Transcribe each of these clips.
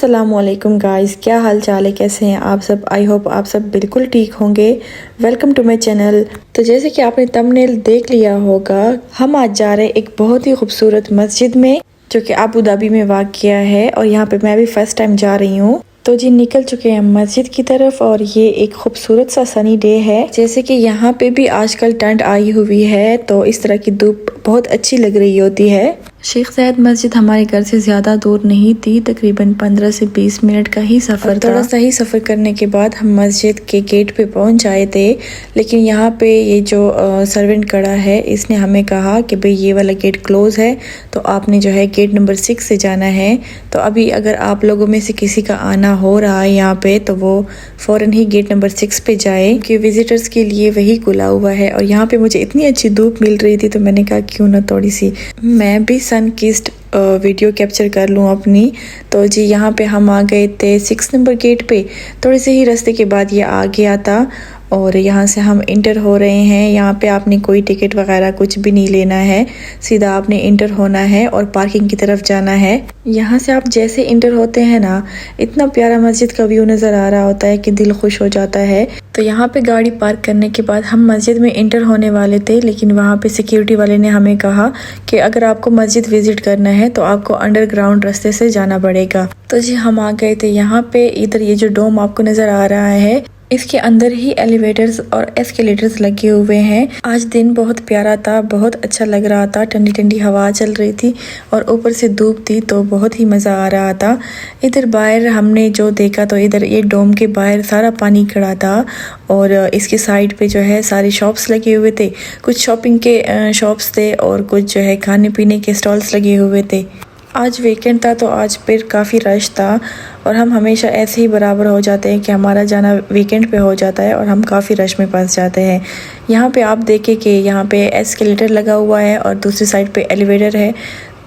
अस्सलामुअलैकुम गाइस, क्या हाल चाल है, कैसे हैं आप सब। आई होप आप सब बिल्कुल ठीक होंगे। Welcome to my channel. तो जैसे कि आपने थंबनेल देख लिया होगा, हम आज जा रहे हैं एक बहुत ही खूबसूरत मस्जिद में जो कि अबू धाबी में वाक़िया है और यहाँ पे मैं भी फर्स्ट टाइम जा रही हूँ। तो जी निकल चुके हैं मस्जिद की तरफ और ये एक खूबसूरत सा सनी डे है। जैसे कि यहाँ पे भी आजकल ठंड आई हुई है तो इस तरह की धूप बहुत अच्छी लग रही होती है। शेख ज़ायद मस्जिद हमारे घर से ज़्यादा दूर नहीं थी, तकरीबन 15 से 20 मिनट का ही सफ़र था। थोड़ा सा ही सफ़र करने के बाद हम मस्जिद के गेट पे पहुंच जाए थे, लेकिन यहाँ पे ये जो सर्वेंट खड़ा है इसने हमें कहा कि भाई ये वाला गेट क्लोज़ है, तो आपने जो है गेट नंबर 6 से जाना है। तो अभी अगर आप लोगों में से किसी का आना हो रहा है यहाँ पे तो वो फ़ौरन ही गेट नंबर 6 पे जाए, क्योंकि विज़िटर्स के लिए वही खुला हुआ है। और यहाँ पे मुझे इतनी अच्छी धूप मिल रही थी तो मैंने कहा क्यों ना थोड़ी सी मैं भी सन किस्ड वीडियो कैप्चर कर लूँ अपनी। तो जी यहाँ पे हम आ गए थे 6 नंबर गेट पे। थोड़े से ही रास्ते के बाद ये आ गया था और यहाँ से हम इंटर हो रहे हैं। यहाँ पे आपने कोई टिकट वगैरह कुछ भी नहीं लेना है, सीधा आपने इंटर होना है और पार्किंग की तरफ जाना है। यहाँ से आप जैसे इंटर होते हैं ना, इतना प्यारा मस्जिद का व्यू नज़र आ रहा होता है कि दिल खुश हो जाता है। तो यहाँ पे गाड़ी पार्क करने के बाद हम मस्जिद में इंटर होने वाले थे, लेकिन वहाँ पे सिक्योरिटी वाले ने हमें कहा कि अगर आपको मस्जिद विज़िट करना है तो आपको अंडरग्राउंड रास्ते से जाना पड़ेगा। तो जी हम आ गए थे यहाँ पे। इधर ये जो डोम आपको नज़र आ रहा है, इसके अंदर ही एलिवेटर्स और एस्केलेटर्स लगे हुए हैं। आज दिन बहुत प्यारा था, बहुत अच्छा लग रहा था, ठंडी ठंडी हवा चल रही थी और ऊपर से धूप थी तो बहुत ही मज़ा आ रहा था। इधर बाहर हमने जो देखा तो इधर ये डोम के बाहर सारा पानी खड़ा था और इसकी साइड पे जो है सारे शॉप्स लगे हुए थे। कुछ शॉपिंग के शॉप्स थे और कुछ जो है खाने पीने के स्टॉल्स लगे हुए थे। आज वीकेंड था तो आज फिर काफ़ी रश था और हम हमेशा ऐसे ही बराबर हो जाते हैं कि हमारा जाना वीकेंड पे हो जाता है और हम काफ़ी रश में फंस जाते हैं। यहाँ पे आप देखें कि यहाँ पे एस्केलेटर लगा हुआ है और दूसरी साइड पे एलिवेटर है।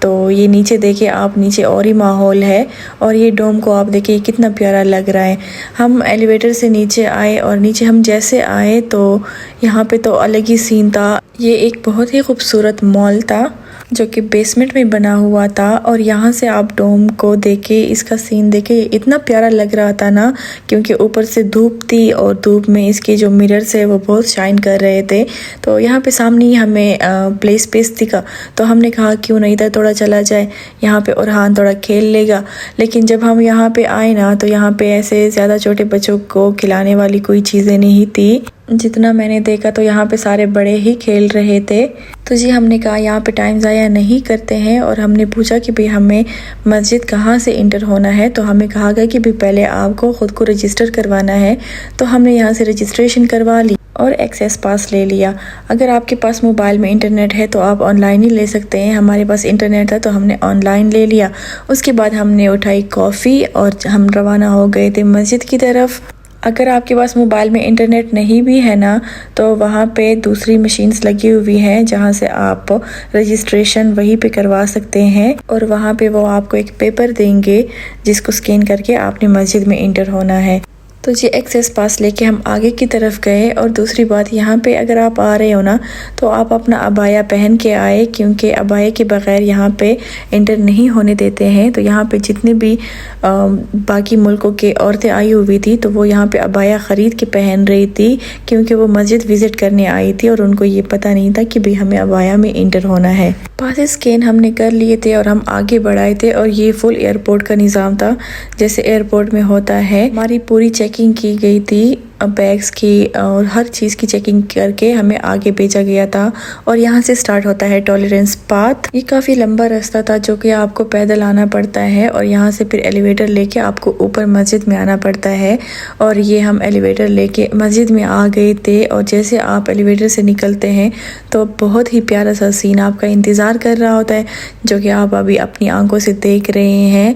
तो ये नीचे देखिए आप, नीचे और ही माहौल है और ये डोम को आप देखिए कितना प्यारा लग रहा है। हम एलिवेटर से नीचे आए और नीचे हम जैसे आए तो यहाँ पे तो अलग ही सीन था। ये एक बहुत ही खूबसूरत मॉल था जो कि बेसमेंट में बना हुआ था और यहाँ से आप डोम को देखे, इसका सीन देखे, इतना प्यारा लग रहा था ना, क्योंकि ऊपर से धूप थी और धूप में इसके जो मिरर्स है वो बहुत शाइन कर रहे थे। तो यहाँ पे सामने ही हमें प्ले स्पेस दिखा तो हमने कहा क्यों नहीं इधर थोड़ा चला जाए, यहाँ पे ओरहान थोड़ा खेल लेगा। लेकिन जब हम यहाँ पे आए ना तो यहाँ पे ऐसे ज़्यादा छोटे बच्चों को खिलाने वाली कोई चीज़ें नहीं थी। जितना मैंने देखा तो यहाँ पे सारे बड़े ही खेल रहे थे। तो जी हमने कहा यहाँ पे टाइम ज़ाया नहीं करते हैं और हमने पूछा कि भाई हमें मस्जिद कहाँ से इंटर होना है। तो हमें कहा गया कि भाई पहले आपको ख़ुद को रजिस्टर करवाना है। तो हमने यहाँ से रजिस्ट्रेशन करवा ली और एक्सेस पास ले लिया। अगर आपके पास मोबाइल में इंटरनेट है तो आप ऑनलाइन ही ले सकते हैं। हमारे पास इंटरनेट था तो हमने ऑनलाइन ले लिया। उसके बाद हमने उठाई कॉफ़ी और हम रवाना हो गए थे मस्जिद की तरफ। अगर आपके पास मोबाइल में इंटरनेट नहीं भी है ना तो वहाँ पे दूसरी मशीन्स लगी हुई हैं जहाँ से आप रजिस्ट्रेशन वहीं पे करवा सकते हैं और वहाँ पे वो आपको एक पेपर देंगे जिसको स्कैन करके आपने मस्जिद में इंटर होना है। तो जी एक्सेस पास लेके हम आगे की तरफ गए। और दूसरी बात, यहाँ पे अगर आप आ रहे हो ना तो आप अपना अबाया पहन के आए, क्योंकि अबाया के बगैर यहाँ पे इंटर नहीं होने देते हैं। तो यहाँ पे जितने भी बाकी मुल्कों के औरतें आई हुई थी तो वो यहाँ पे अबाया ख़रीद के पहन रही थी, क्योंकि वो मस्जिद विज़िट करने आई थी और उनको ये पता नहीं था कि भाई हमें अबाया में इंटर होना है। पास स्कैन हमने कर लिए थे और हम आगे बढ़ाए थे और ये फुल एयरपोर्ट का निज़ाम था जैसे एयरपोर्ट में होता है। हमारी पूरी चेकिंग की गई थी, बैग्स की और हर चीज़ की चेकिंग करके हमें आगे भेजा गया था। और यहाँ से स्टार्ट होता है टॉलरेंस पाथ। ये काफ़ी लंबा रास्ता था जो कि आपको पैदल आना पड़ता है और यहाँ से फिर एलिवेटर लेके आपको ऊपर मस्जिद में आना पड़ता है। और ये हम एलिवेटर लेके मस्जिद में आ गए थे और जैसे आप एलिवेटर से निकलते हैं तो बहुत ही प्यारा सा सीन आपका इंतज़ार कर रहा होता है, जो कि आप अभी अपनी आंखों से देख रहे हैं।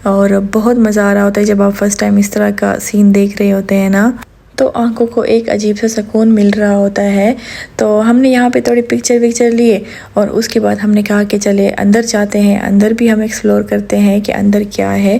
और बहुत मज़ा आ रहा होता है जब आप फर्स्ट टाइम इस तरह का सीन देख रहे होते हैं ना, तो आंखों को एक अजीब सा सुकून मिल रहा होता है। तो हमने यहाँ पे थोड़ी पिक्चर लिए और उसके बाद हमने कहा कि चले अंदर जाते हैं, अंदर भी हम एक्सप्लोर करते हैं कि अंदर क्या है।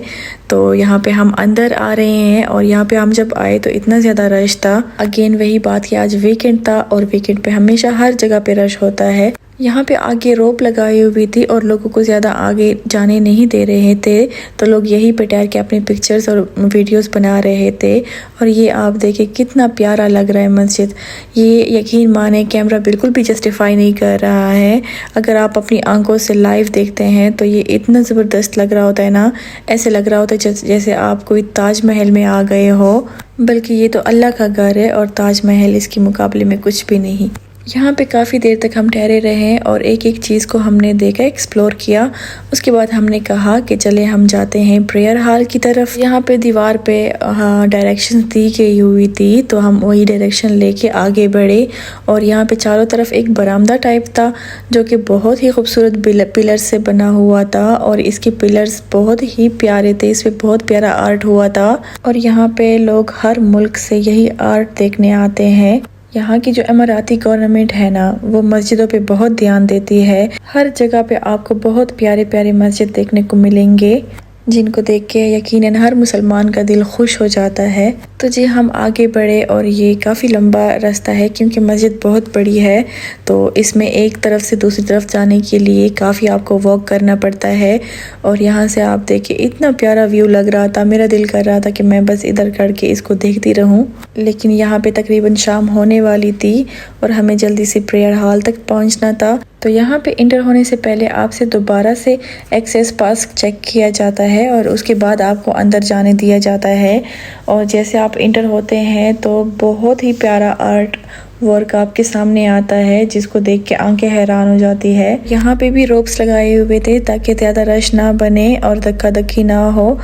तो यहाँ पे हम अंदर आ रहे हैं और यहाँ पे हम जब आए तो इतना ज़्यादा रश था। अगेन वही बात कि आज वीकेंड था और वीकेंड पे हमेशा हर जगह पे रश होता है। यहाँ पे आगे रोप लगाई हुई थी और लोगों को ज़्यादा आगे जाने नहीं दे रहे थे, तो लोग यहीं पे ठहर के अपने पिक्चर्स और वीडियोस बना रहे थे। और ये आप देखें कितना प्यारा लग रहा है मस्जिद। ये यकीन माने कैमरा बिल्कुल भी जस्टिफाई नहीं कर रहा है। अगर आप अपनी आंखों से लाइव देखते हैं तो ये इतना ज़बरदस्त लग रहा होता है ना, ऐसे लग रहा होता है जैसे आप कोई ताजमहल में आ गए हो। बल्कि ये तो अल्लाह का घर है और ताजमहल इसके मुकाबले में कुछ भी नहीं। यहाँ पे काफ़ी देर तक हम ठहरे रहे और एक एक चीज़ को हमने देखा, एक्सप्लोर किया। उसके बाद हमने कहा कि चले हम जाते हैं प्रेयर हॉल की तरफ। यहाँ पे दीवार पे डायरेक्शन दी गई हुई थी, तो हम वही डायरेक्शन लेके आगे बढ़े। और यहाँ पे चारों तरफ एक बरामदा टाइप था जो कि बहुत ही खूबसूरत पिलर से बना हुआ था और इसके पिलर्स बहुत ही प्यारे थे, इस पर बहुत प्यारा आर्ट हुआ था। और यहाँ पे लोग हर मुल्क से यही आर्ट देखने आते हैं। यहाँ की जो अमाराती गवर्नमेंट है ना, वो मस्जिदों पे बहुत ध्यान देती है। हर जगह पे आपको बहुत प्यारे प्यारे मस्जिद देखने को मिलेंगे जिनको देख के यकीनन हर मुसलमान का दिल खुश हो जाता है। तो जी हम आगे बढ़े और ये काफ़ी लंबा रास्ता है क्योंकि मस्जिद बहुत बड़ी है, तो इसमें एक तरफ से दूसरी तरफ जाने के लिए काफ़ी आपको वॉक करना पड़ता है। और यहाँ से आप देखिए इतना प्यारा व्यू लग रहा था, मेरा दिल कर रहा था कि मैं बस इधर करके इसको देखती रहूँ। लेकिन यहाँ पे तकरीबन शाम होने वाली थी और हमें जल्दी से प्रेयर हॉल तक पहुँचना था। तो यहाँ पे इंटर होने से पहले आपसे दोबारा से एक्सेस पास चेक किया जाता है और उसके बाद आपको अंदर जाने दिया जाता है। और जैसे आप इंटर होते हैं तो बहुत ही प्यारा आर्ट वर्क आपके सामने आता है जिसको देख के आंखें हैरान हो जाती है। यहाँ पे भी रोप्स लगाए हुए थे ताकि ज़्यादा रश ना बने और धक्का धक्की ना हो।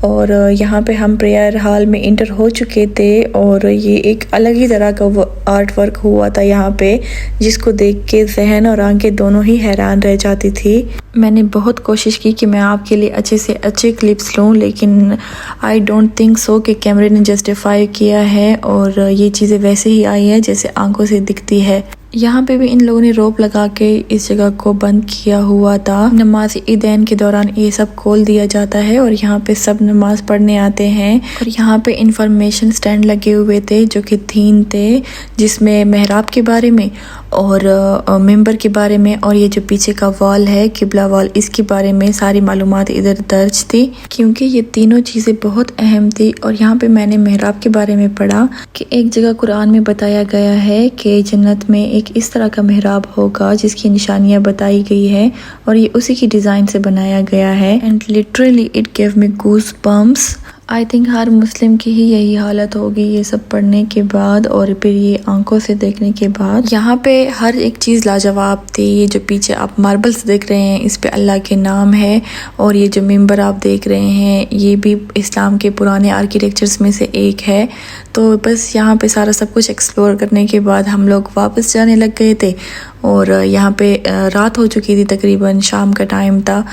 और यहाँ पे हम प्रेयर हॉल में इंटर हो चुके थे और ये एक अलग ही तरह का वो आर्ट वर्क हुआ था यहाँ पे, जिसको देख के जहन और आंखें दोनों ही हैरान रह जाती थी। मैंने बहुत कोशिश की कि मैं आपके लिए अच्छे से अच्छे क्लिप्स लूँ, लेकिन आई डोंट थिंक सो कि कैमरे ने जस्टिफाई किया है और ये चीज़ें वैसे ही आई है जैसे आंखों से दिखती है। यहाँ पे भी इन लोगों ने रोप लगा के इस जगह को बंद किया हुआ था। नमाज ईदैन के दौरान ये सब खोल दिया जाता है और यहाँ पे सब नमाज पढ़ने आते हैं। और यहाँ पे इंफॉर्मेशन स्टैंड लगे हुए थे जो कि 3 थे, जिसमें मेहराब के बारे में और मेंबर के बारे में और ये जो पीछे का वॉल है किबला वॉल, इसके बारे में सारी मालूमात इधर दर्ज थी क्योंकि ये तीनों चीज़ें बहुत अहम थी। और यहाँ पे मैंने मेहराब के बारे में पढ़ा कि एक जगह कुरान में बताया गया है कि जन्नत में एक इस तरह का मेहराब होगा जिसकी निशानियाँ बताई गई है और ये उसी की डिज़ाइन से बनाया गया है। And literally it give me goose bumps. I think हर मुस्लिम की ही यही हालत होगी ये सब पढ़ने के बाद और फिर ये आंखों से देखने के बाद। यहाँ पे हर एक चीज़ लाजवाब थी। ये जो पीछे आप मार्बल्स देख रहे हैं इस पे अल्लाह के नाम है और ये जो मिंबर आप देख रहे हैं ये भी इस्लाम के पुराने आर्किटेक्चर्स में से एक है। तो बस यहाँ पे सारा सब कुछ एक्सप्लोर करने के बाद हम लोग वापस जाने लग गए थे और यहाँ पे रात हो चुकी थी, तकरीबन शाम का टाइम था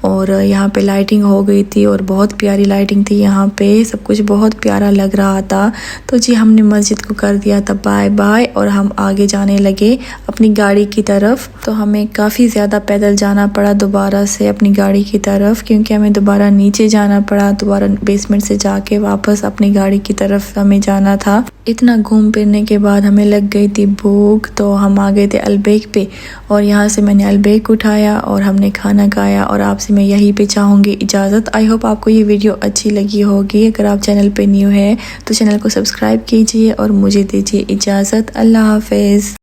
और यहाँ पे लाइटिंग हो गई थी और बहुत प्यारी लाइटिंग थी। यहाँ पे सब कुछ बहुत प्यारा लग रहा था। तो जी हमने मस्जिद को कर दिया था बाय बाय और हम आगे जाने लगे अपनी गाड़ी की तरफ। तो हमें काफ़ी ज़्यादा पैदल जाना पड़ा दोबारा से अपनी गाड़ी की तरफ क्योंकि हमें दोबारा नीचे जाना पड़ा, दोबारा बेसमेंट से जाके वापस अपनी गाड़ी की तरफ हमें जाना था। इतना घूम फिरने के बाद हमें लग गई थी भूख, तो हम आ गए थे अलबेक पे और यहाँ से मैंने अलबेक उठाया और हमने खाना खाया और आपसे मैं यहीं पे चाहूँगी इजाज़त। आई होप आपको ये वीडियो अच्छी लगी होगी। अगर आप चैनल पे न्यू है तो चैनल को सब्सक्राइब कीजिए और मुझे दीजिए इजाज़त। अल्लाह हाफिज़।